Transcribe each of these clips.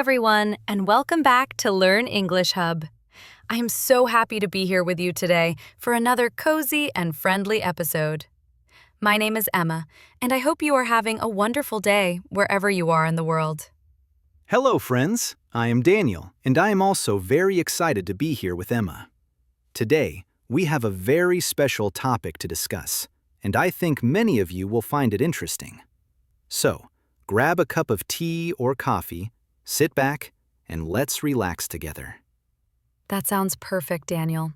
everyone, and welcome back to Learn English Hub. I am so happy to be here with you today for another cozy and friendly episode. My name is Emma, and I hope you are having a wonderful day wherever you are in the world. Hello, friends. I am Daniel, and I am also very excited to be here with Emma. Today, we have a very special topic to discuss, and I think many of you will find it interesting. So, grab a cup of tea or coffee, sit back, and let's relax together. That sounds perfect, Daniel.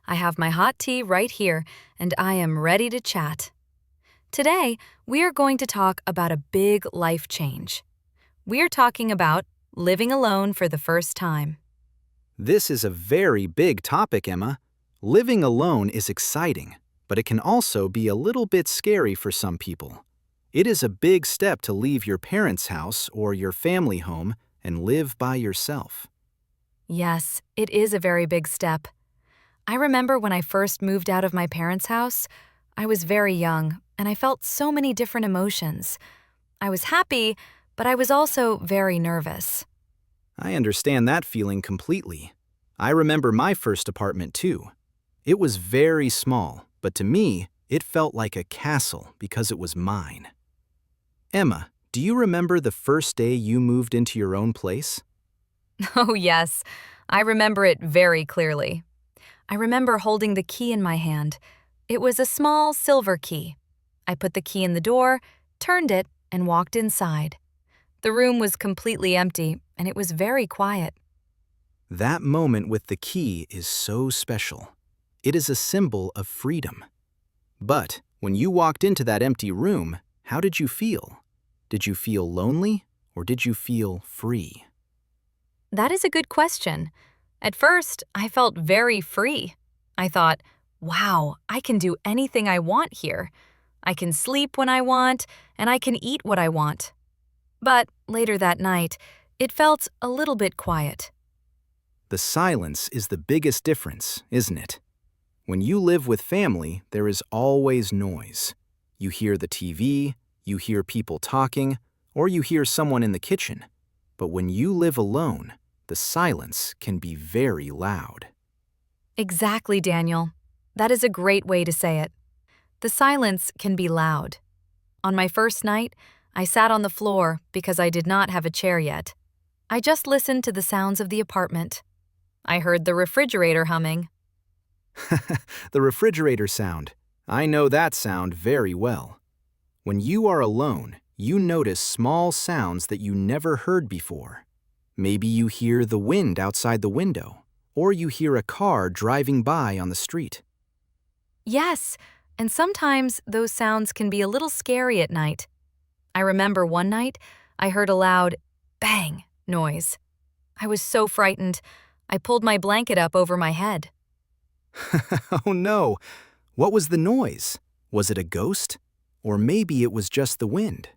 I have my hot tea right here, and I am ready to chat. Today, we are going to talk about a big life change. We are talking about living alone for the first time. This is a very big topic, Emma. Living alone is exciting, but it can also be a little bit scary for some people. It is a big step to leave your parents' house or your family home and live by yourself. Yes, it is a very big step. I remember when I first moved out of my parents' house, I was very young, and I felt so many different emotions. I was happy, but I was also very nervous. I understand that feeling completely. I remember my first apartment too. It was very small, but to me, it felt like a castle because it was mine. Emma, do you remember the first day you moved into your own place? Oh, yes, I remember it very clearly. I remember holding the key in my hand. It was a small silver key. I put the key in the door, turned it, and walked inside. The room was completely empty, and it was very quiet. That moment with the key is so special. It is a symbol of freedom. But when you walked into that empty room, how did you feel? Did you feel lonely, or did you feel free? That is a good question. At first, I felt very free. I thought, wow, I can do anything I want here. I can sleep when I want, and I can eat what I want. But later that night, it felt a little bit quiet. The silence is the biggest difference, isn't it? When you live with family, there is always noise. You hear the TV, you hear people talking, or you hear someone in the kitchen. But when you live alone, the silence can be very loud. Exactly, Daniel. That is a great way to say it. The silence can be loud. On my first night, I sat on the floor because I did not have a chair yet. I just listened to the sounds of the apartment. I heard the refrigerator humming. The refrigerator sound. I know that sound very well. When you are alone, you notice small sounds that you never heard before. Maybe you hear the wind outside the window, or you hear a car driving by on the street. Yes, and sometimes those sounds can be a little scary at night. I remember one night, I heard a loud bang noise. I was so frightened, I pulled my blanket up over my head. Oh no! What was the noise? Was it a ghost? Or maybe it was just the wind?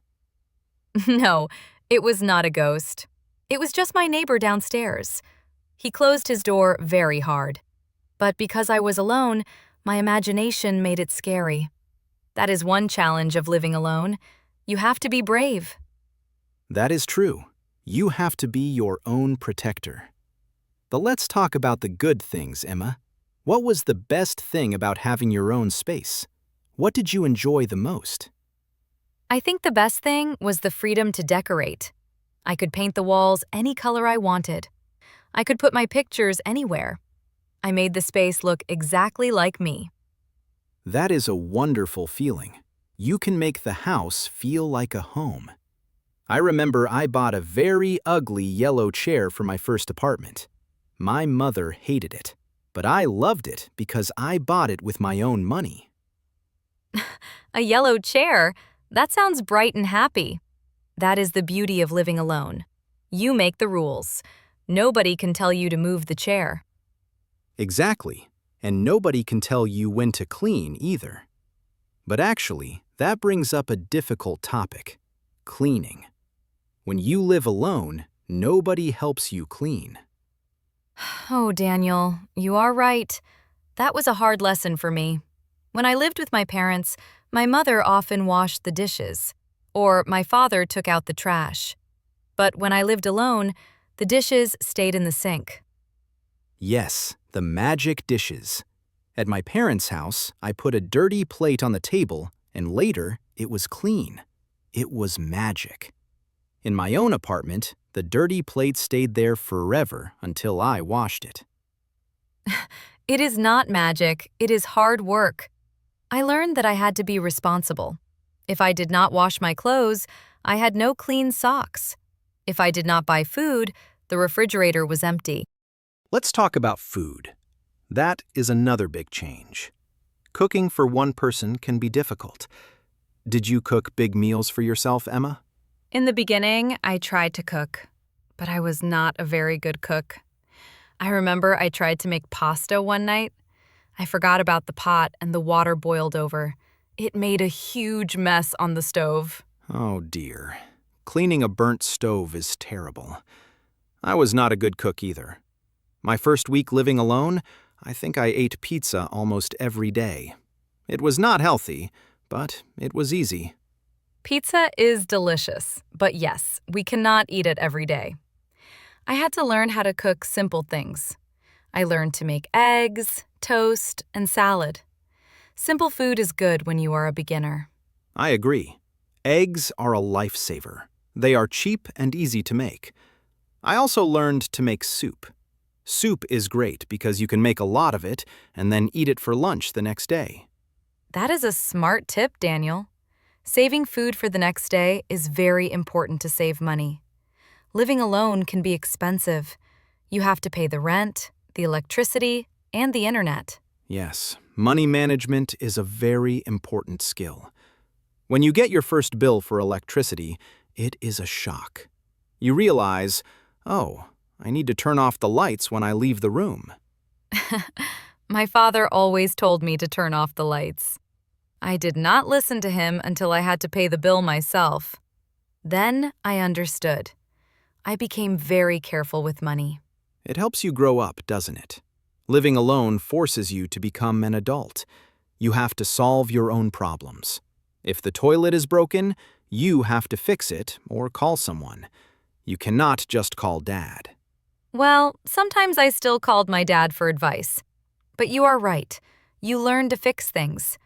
No, it was not a ghost. It was just my neighbor downstairs. He closed his door very hard. But because I was alone, my imagination made it scary. That is one challenge of living alone. You have to be brave. That is true. You have to be your own protector. But let's talk about the good things, Emma. What was the best thing about having your own space? What did you enjoy the most? I think the best thing was the freedom to decorate. I could paint the walls any color I wanted. I could put my pictures anywhere. I made the space look exactly like me. That is a wonderful feeling. You can make the house feel like a home. I remember I bought a very ugly yellow chair for my first apartment. My mother hated it, but I loved it because I bought it with my own money. A yellow chair? That sounds bright and happy. That is the beauty of living alone. You make the rules. Nobody can tell you to move the chair. Exactly, and nobody can tell you when to clean either. But actually, that brings up a difficult topic: cleaning. When you live alone, nobody helps you clean. Oh, Daniel, you are right. That was a hard lesson for me. When I lived with my parents, my mother often washed the dishes, or my father took out the trash. But when I lived alone, The dishes stayed in the sink. Yes, the magic dishes. At my parents' house, I put a dirty plate on the table, and later, it was clean. It was magic. In my own apartment, the dirty plate stayed there forever until I washed it. It is not magic, it is hard work. I learned that I had to be responsible. If I did not wash my clothes, I had no clean socks. If I did not buy food, the refrigerator was empty. Let's talk about food. That is another big change. Cooking for one person can be difficult. Did you cook big meals for yourself, Emma? In the beginning, I tried to cook, but I was not a very good cook. I remember I tried to make pasta one night. I forgot about the pot and the water boiled over. It made a huge mess on the stove. Oh dear. Cleaning a burnt stove is terrible. I was not a good cook either. My first week living alone, I think I ate pizza almost every day. It was not healthy, but it was easy. Pizza is delicious, but yes, we cannot eat it every day. I had to learn how to cook simple things. I learned to make eggs, toast, and salad. Simple food is good when you are a beginner. I agree. Eggs are a lifesaver. They are cheap and easy to make. I also learned to make soup. Soup is great because you can make a lot of it and then eat it for lunch the next day. That is a smart tip, Daniel. Saving food for the next day is very important to save money. Living alone can be expensive. You have to pay the rent, the electricity, and the internet. Yes, money management is a very important skill. When you get your first bill for electricity, it is a shock. You realize, oh, I need to turn off the lights when I leave the room. My father always told me to turn off the lights. I did not listen to him until I had to pay the bill myself. Then I understood. I became very careful with money. It helps you grow up, doesn't it? Living alone forces you to become an adult. You have to solve your own problems. If the toilet is broken, you have to fix it or call someone. You cannot just call Dad. Well, sometimes I still called my dad for advice. But you are right. You learn to fix things.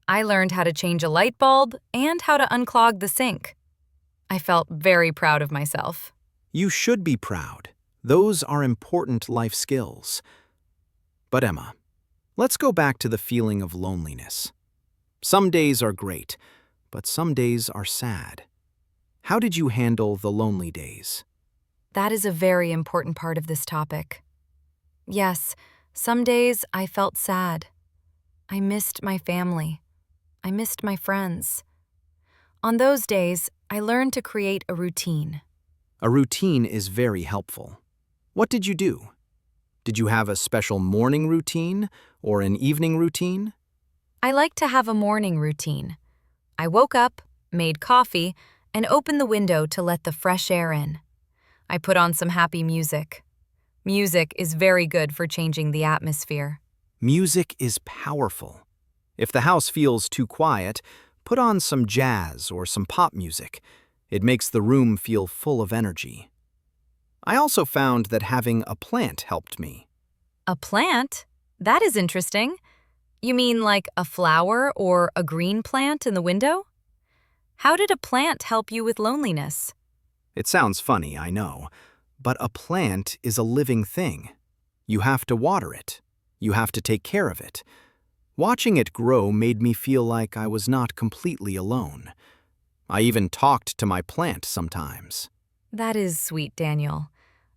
I learned how to change a light bulb and how to unclog the sink. I felt very proud of myself. You should be proud. Those are important life skills. But Emma, let's go back to the feeling of loneliness. Some days are great, but some days are sad. How did you handle the lonely days? That is a very important part of this topic. Yes, some days I felt sad. I missed my family. I missed my friends. On those days, I learned to create a routine. A routine is very helpful. What did you do? Did you have a special morning routine or an evening routine? I like to have a morning routine. I woke up, made coffee, and opened the window to let the fresh air in. I put on some happy music. Music is very good for changing the atmosphere. Music is powerful. If the house feels too quiet, put on some jazz or some pop music. It makes the room feel full of energy. I also found that having a plant helped me. A plant? That is interesting. You mean like a flower or a green plant in the window? How did a plant help you with loneliness? It sounds funny, I know, but a plant is a living thing. You have to water it. You have to take care of it. Watching it grow made me feel like I was not completely alone. I even talked to my plant sometimes. That is sweet, Daniel.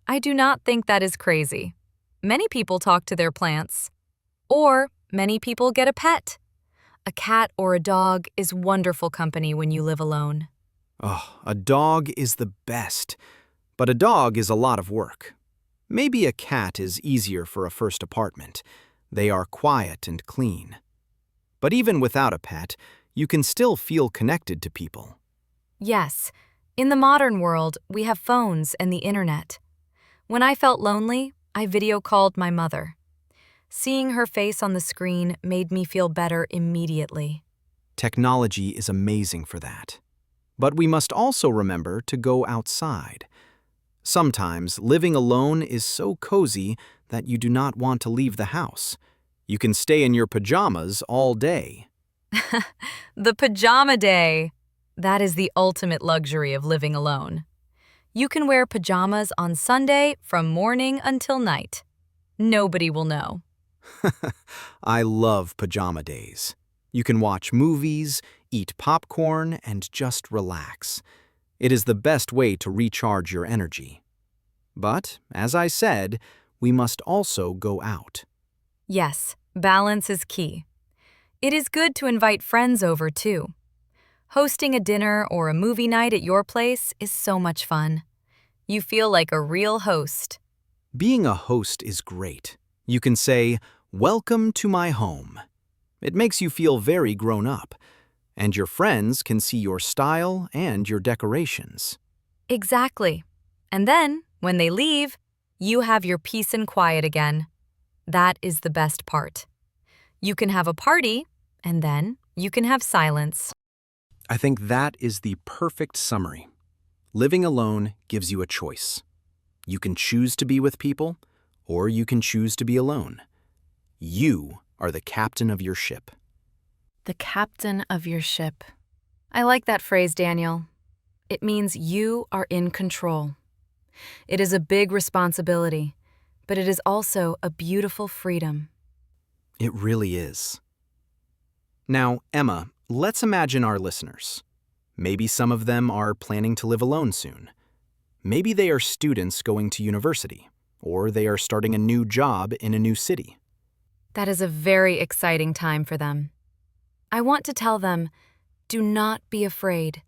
I do not think that is crazy. Many people talk to their plants. Or many people get a pet. A cat or a dog is wonderful company when you live alone. Oh, a dog is the best, but a dog is a lot of work. Maybe a cat is easier for a first apartment. They are quiet and clean. But even without a pet, you can still feel connected to people. Yes, in the modern world, we have phones and the internet. When I felt lonely, I video called my mother. Seeing her face on the screen made me feel better immediately. Technology is amazing for that. But we must also remember to go outside. Sometimes living alone is so cozy that you do not want to leave the house. You can stay in your pajamas all day. The pajama day. That is the ultimate luxury of living alone. You can wear pajamas on Sunday from morning until night. Nobody will know. I love pajama days. You can watch movies, eat popcorn, and just relax. It is the best way to recharge your energy. But, as I said, we must also go out. Yes, balance is key. It is good to invite friends over, too. Hosting a dinner or a movie night at your place is so much fun. You feel like a real host. Being a host is great. You can say, "Welcome to my home." It makes you feel very grown up, and your friends can see your style and your decorations. Exactly. And then, when they leave, you have your peace and quiet again. That is the best part. You can have a party, and then you can have silence. I think that is the perfect summary. Living alone gives you a choice. You can choose to be with people, or you can choose to be alone. You are the captain of your ship. The captain of your ship. I like that phrase, Daniel. It means you are in control. It is a big responsibility, but it is also a beautiful freedom. It really is. Now, Emma, let's imagine our listeners. Maybe some of them are planning to live alone soon. Maybe they are students going to university, or they are starting a new job in a new city. That is a very exciting time for them. I want to tell them, do not be afraid.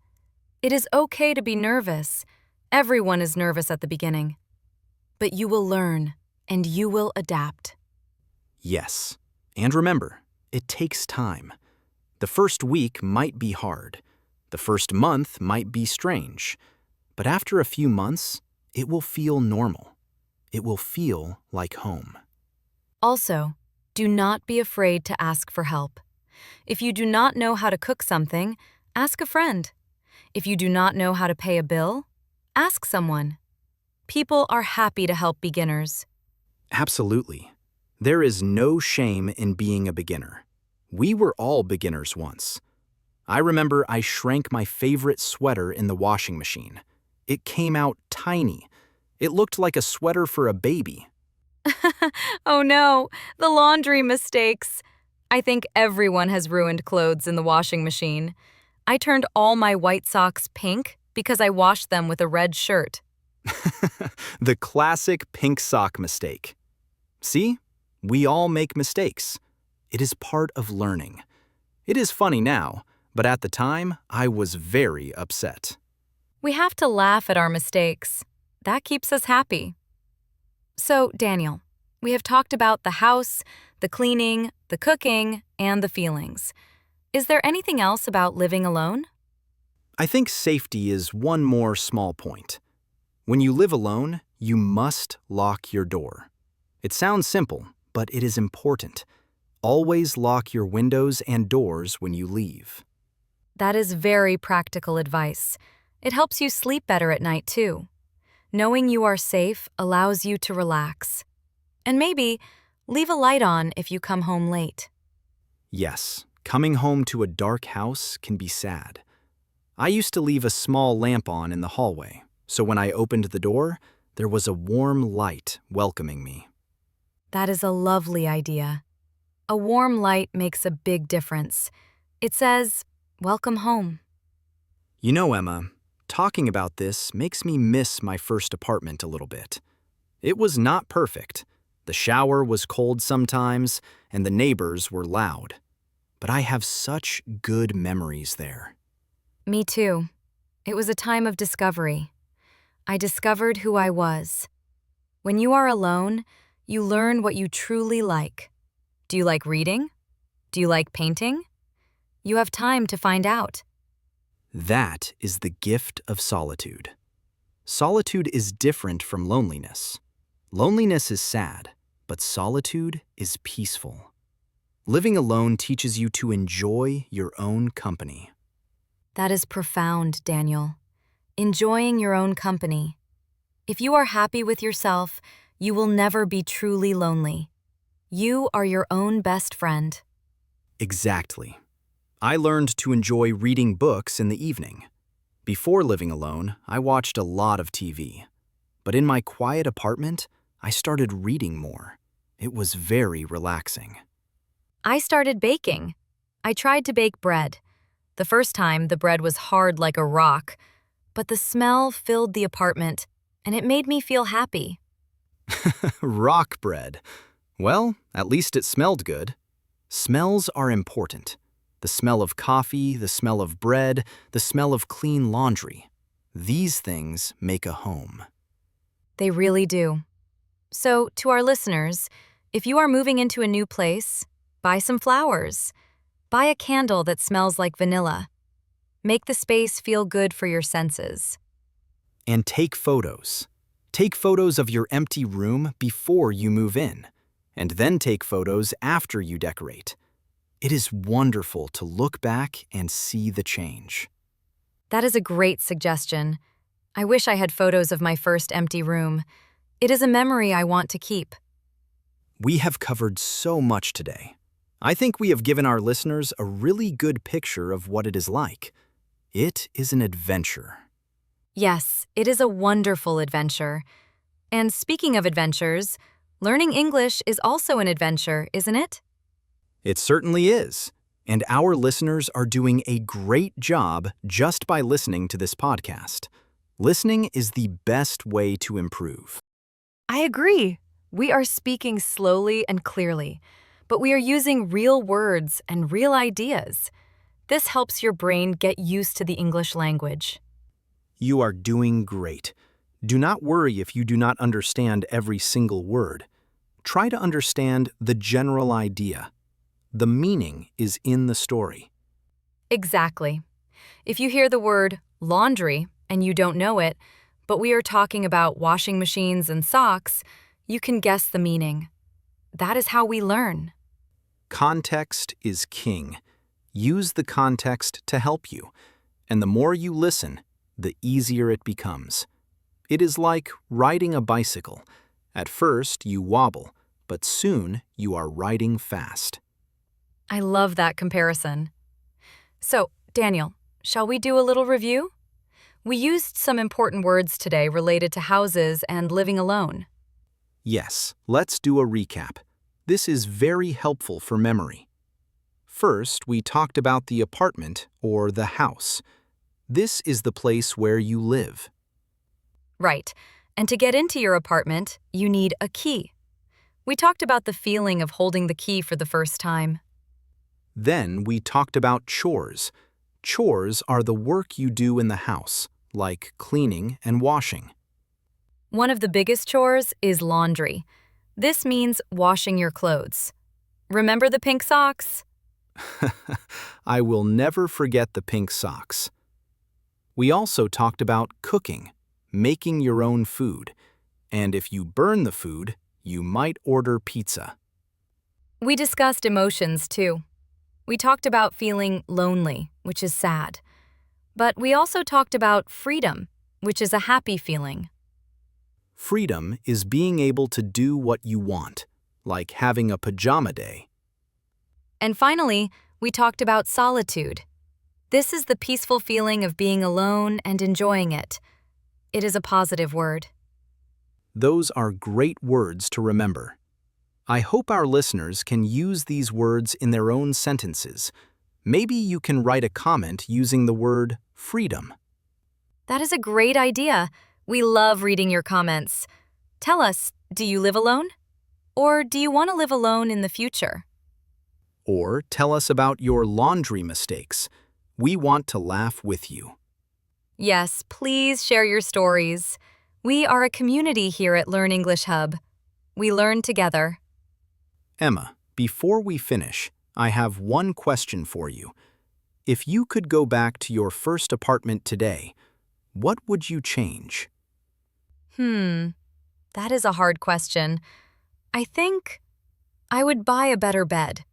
It is okay to be nervous. Everyone is nervous at the beginning. But you will learn, and you will adapt. Yes, and remember, it takes time. The first week might be hard. The first month might be strange. But after a few months, it will feel normal. It will feel like home. Also, do not be afraid to ask for help. If you do not know how to cook something, ask a friend. If you do not know how to pay a bill, ask someone. People are happy to help beginners. Absolutely. There is no shame in being a beginner. We were all beginners once. I remember I shrank my favorite sweater in the washing machine. It came out tiny. It looked like a sweater for a baby. Oh no, the laundry mistakes. I think everyone has ruined clothes in the washing machine. I turned all my white socks pink because I washed them with a red shirt. The classic pink sock mistake. See? We all make mistakes. It is part of learning. It is funny now, but at the time, I was very upset. We have to laugh at our mistakes. That keeps us happy. So, Daniel, we have talked about the house, the cleaning, the cooking, and the feelings. Is there anything else about living alone? I think safety is one more small point. When you live alone, you must lock your door. It sounds simple, but it is important. Always lock your windows and doors when you leave. That is very practical advice. It helps you sleep better at night, too. Knowing you are safe allows you to relax. And maybe leave a light on if you come home late. Yes, coming home to a dark house can be sad. I used to leave a small lamp on in the hallway, so when I opened the door, there was a warm light welcoming me. That is a lovely idea. A warm light makes a big difference. It says, "Welcome home." You know, Emma, talking about this makes me miss my first apartment a little bit. It was not perfect. The shower was cold sometimes, and the neighbors were loud. But I have such good memories there. Me too. It was a time of discovery. I discovered who I was. When you are alone, you learn what you truly like. Do you like reading? Do you like painting? You have time to find out. That is the gift of solitude. Solitude is different from loneliness. Loneliness is sad, but solitude is peaceful. Living alone teaches you to enjoy your own company. That is profound, Daniel. Enjoying your own company. If you are happy with yourself, you will never be truly lonely. You are your own best friend. Exactly. I learned to enjoy reading books in the evening. Before living alone, I watched a lot of TV. But in my quiet apartment, I started reading more. It was very relaxing. I started baking. I tried to bake bread. The first time, the bread was hard like a rock, but the smell filled the apartment, and it made me feel happy. Rock bread. Well, at least it smelled good. Smells are important. The smell of coffee, the smell of bread, the smell of clean laundry. These things make a home. They really do. So, to our listeners, if you are moving into a new place, buy some flowers. Buy a candle that smells like vanilla. Make the space feel good for your senses. And take photos. Take photos of your empty room before you move in, and then take photos after you decorate. It is wonderful to look back and see the change. That is a great suggestion. I wish I had photos of my first empty room. It is a memory I want to keep. We have covered so much today. I think we have given our listeners a really good picture of what it is like. It is an adventure. Yes, it is a wonderful adventure. And speaking of adventures, learning English is also an adventure, isn't it? It certainly is. And our listeners are doing a great job just by listening to this podcast. Listening is the best way to improve. I agree. We are speaking slowly and clearly, but we are using real words and real ideas. This helps your brain get used to the English language. You are doing great. Do not worry if you do not understand every single word. Try to understand the general idea. The meaning is in the story. Exactly. If you hear the word laundry and you don't know it, but we are talking about washing machines and socks, you can guess the meaning. That is how we learn. Context is king. Use the context to help you. And the more you listen, the easier it becomes. It is like riding a bicycle. At first, you wobble, but soon you are riding fast. I love that comparison. So, Daniel, shall we do a little review? We used some important words today related to houses and living alone. Yes, let's do a recap. This is very helpful for memory. First, we talked about the apartment or the house. This is the place where you live. Right. And to get into your apartment, you need a key. We talked about the feeling of holding the key for the first time. Then we talked about chores. Chores are the work you do in the house, like cleaning and washing. One of the biggest chores is laundry. This means washing your clothes. Remember the pink socks? I will never forget the pink socks. We also talked about cooking, making your own food. And if you burn the food, you might order pizza. We discussed emotions too. We talked about feeling lonely, which is sad. But we also talked about freedom, which is a happy feeling. Freedom is being able to do what you want, like having a pajama day. And finally, we talked about solitude. This is the peaceful feeling of being alone and enjoying it. It is a positive word. Those are great words to remember. I hope our listeners can use these words in their own sentences. Maybe you can write a comment using the word freedom. That is a great idea. We love reading your comments. Tell us, do you live alone? Or do you want to live alone in the future? Or tell us about your laundry mistakes. We want to laugh with you. Yes, please share your stories. We are a community here at Learn English Hub. We learn together. Emma, before we finish, I have one question for you. If you could go back to your first apartment today, what would you change? That is a hard question. I think I would buy a better bed.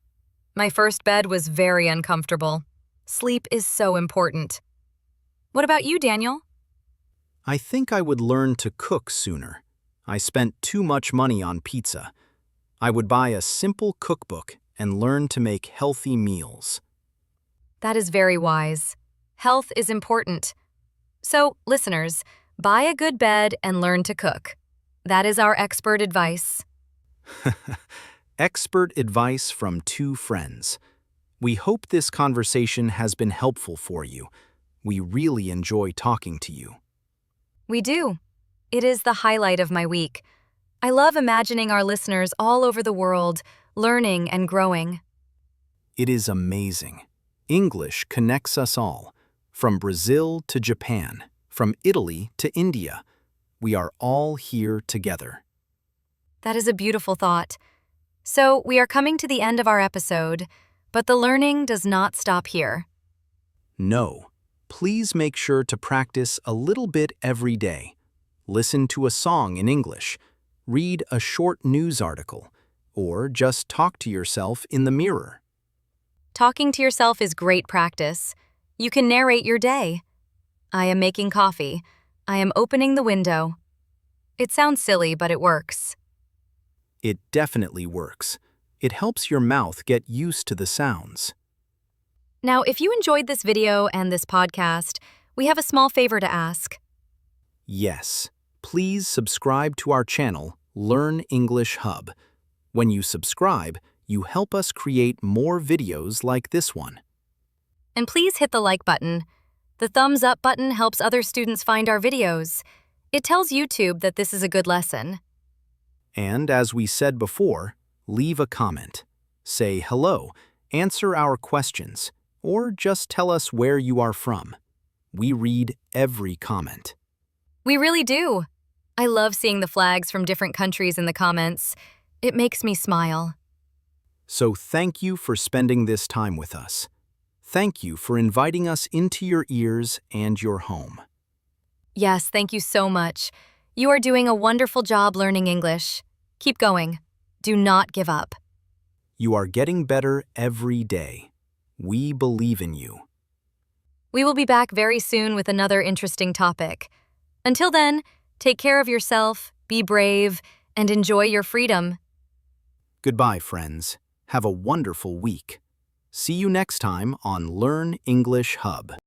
My first bed was very uncomfortable. Sleep is so important. What about you, Daniel? I think I would learn to cook sooner. I spent too much money on pizza. I would buy a simple cookbook and learn to make healthy meals. That is very wise. Health is important. So, listeners, buy a good bed and learn to cook. That is our expert advice. Expert advice from two friends. We hope this conversation has been helpful for you. We really enjoy talking to you. We do. It is the highlight of my week. I love imagining our listeners all over the world, learning and growing. It is amazing. English connects us all, from Brazil to Japan, from Italy to India. We are all here together. That is a beautiful thought. So, we are coming to the end of our episode, but the learning does not stop here. No, please make sure to practice a little bit every day. Listen to a song in English, read a short news article, or just talk to yourself in the mirror. Talking to yourself is great practice. You can narrate your day. I am making coffee. I am opening the window. It sounds silly, but it works. It definitely works. It helps your mouth get used to the sounds. Now, if you enjoyed this video and this podcast, we have a small favor to ask. Yes, please subscribe to our channel, Learn English Hub. When you subscribe, you help us create more videos like this one. And please hit the like button. The thumbs up button helps other students find our videos. It tells YouTube that this is a good lesson. And as we said before, leave a comment. Say hello, answer our questions, or just tell us where you are from. We read every comment. We really do. I love seeing the flags from different countries in the comments. It makes me smile. So thank you for spending this time with us. Thank you for inviting us into your ears and your home. Yes, thank you so much. You are doing a wonderful job learning English. Keep going. Do not give up. You are getting better every day. We believe in you. We will be back very soon with another interesting topic. Until then, take care of yourself, be brave, and enjoy your freedom. Goodbye, friends. Have a wonderful week. See you next time on Learn English Hub.